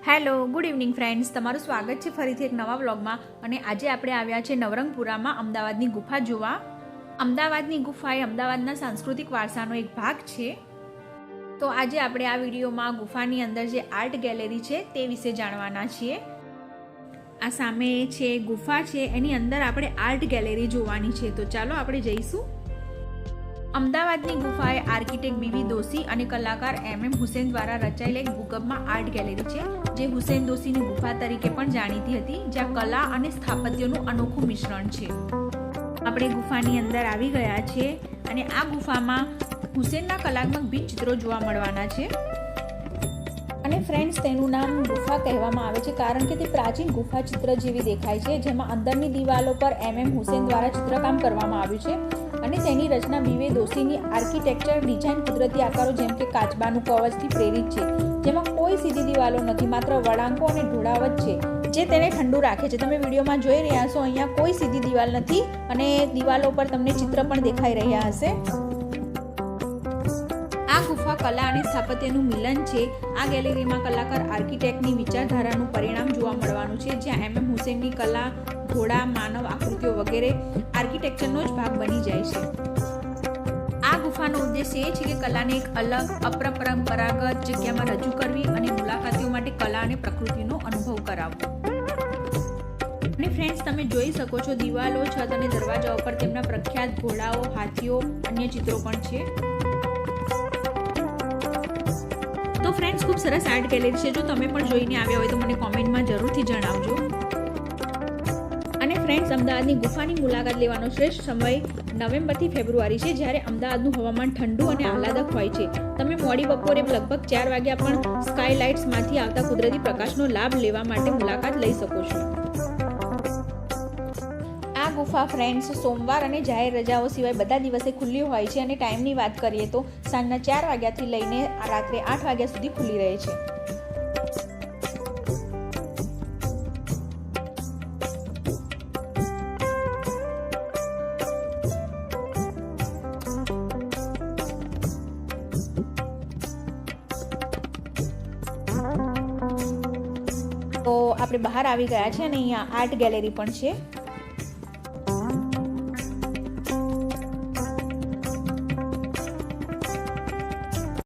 Hello good evening friends, તમારું સ્વાગત છે ફરીથી એક નવા વ્લોગમાં. અને આજે આપણે આવ્યા છે નવરંગપુરામાં અમદાવાદની ગુફા જોવા. અમદાવાદની ગુફા એ અમદાવાદના સાંસ્કૃતિક વારસાનો એક ભાગ છે. તો આજે આપણે આ વિડીયોમાં ગુફાની અંદર જે આર્ટ ગેલેરી છે તે વિશે જાણવાના છીએ. આ સામે છે ગુફા છે, એની અંદર આપણે આર્ટ ગેલેરી જોવાની છે. તો ચાલો આપણે જઈશું. અમદાવાદની ગુફા એ આર્કિટેક્ટ બીવી દોશી અને કલાકાર MM હુસેન દ્વારા રચાયેલ એક ભૂગર્ભમાં આર્ટ ગેલેરી છે, જે હુસેન દોશીની ગુફા તરીકે પણ જાણીતી હતી, જ્યાં કલા અને સ્થાપત્યનું અનોખું મિશ્રણ છે. આપણે ગુફાની અંદર આવી ગયા છે અને આ ગુફામાં હુસેનના કલાત્મક ભીંત ચિત્રો જોવા મળવાના છે. અને ફ્રેન્ડ્સ, તેનું નામ ગુફા કહેવામાં આવે છે કારણ કે તે પ્રાચીન ગુફા ચિત્ર જેવી દેખાય છે, જેમાં અંદરની દિવાલો પર MM હુસેન દ્વારા ચિત્રકામ કરવામાં આવ્યું છે. અને તેની રચના બીવે દોશીની આર્કિટેક્ચર ડિઝાઇન કુદરતી આકારો જેમ કે કાચબાનું કવચથી પ્રેરિત છે, જેમાં કોઈ સીધી દિવાલો નથી, માત્ર વળાંકો અને ઢોળાવ જ છે, જે તેને ઠંડુ રાખે છે. તમે વિડીયોમાં જોઈ રહ્યા છો, અહીંયા કોઈ સીધી દિવાલ નથી અને દિવાલો પર તમને ચિત્ર પણ દેખાઈ રહ્યા હશે. આ ગુફા કલા અને સ્થાપત્યનું મિલન છે. આ ગેલેરીમાં કલાકાર આર્કિટેક્ટની વિચારધારાનું પરિણામ જોવા મળવાનું છે, જ્યાં MM હુસેનની કલા, ઘોડા, માનવ આકૃતિઓ વગેરે આર્કિટેક્ચરનો જ ભાગ બની જાય છે. આ ગુફાનો ઉદ્દેશ્ય એ છે કે કલાને એક અલગ, અપરંપરાગત જગ્યામાં રજૂ કરવી અને મુલાકાતીઓ માટે કલા અને પ્રકૃતિનો અનુભવ કરાવવો. અને ફ્રેન્ડ્સ, તમે જોઈ શકો છો, દિવાલો, છત અને દરવાજાઓ પર તેમના પ્રખ્યાત ઘોડાઓ, હાથીઓ, અન્ય ચિત્રો પણ છે. તો ફ્રેન્ડ્સ, ખૂબ સરસ આર્ટ ગેલેરી છે. જો તમે પણ જોઈને આવ્યા હોય તો મને કોમેન્ટમાં જરૂરથી જણાવજો. અને ફ્રેન્ડ્સ, અમદાવાદની ગુફાની મુલાકાત લેવાનો શ્રેષ્ઠ સમય નવેમ્બરથી ફેબ્રુઆરી છે, જ્યારે અમદાવાદનું હવામાન ઠંડુ અને આહલાદક હોય છે. તમે મોડી બપોરે લગભગ 4 વાગ્યા પણ સ્કાયલાઇટ્સમાંથી આવતા કુદરતી પ્રકાશનો લાભ લેવા માટે મુલાકાત લઈ શકો છો. આ ગુફા ફ્રેન્ડ્સ સોમવાર અને જાહેર રજાઓ સિવાય બધા દિવસે ખુલ્લી હોય છે. અને ટાઈમની વાત કરીએ તો સાંજના 4 વાગ્યાથી લઈને રાત્રે 8 વાગ્યા સુધી ખુલ્લી રહે છે. તો આપણે બહાર આવી ગયા છે અને અહીંયા આર્ટ ગેલેરી પણ છે.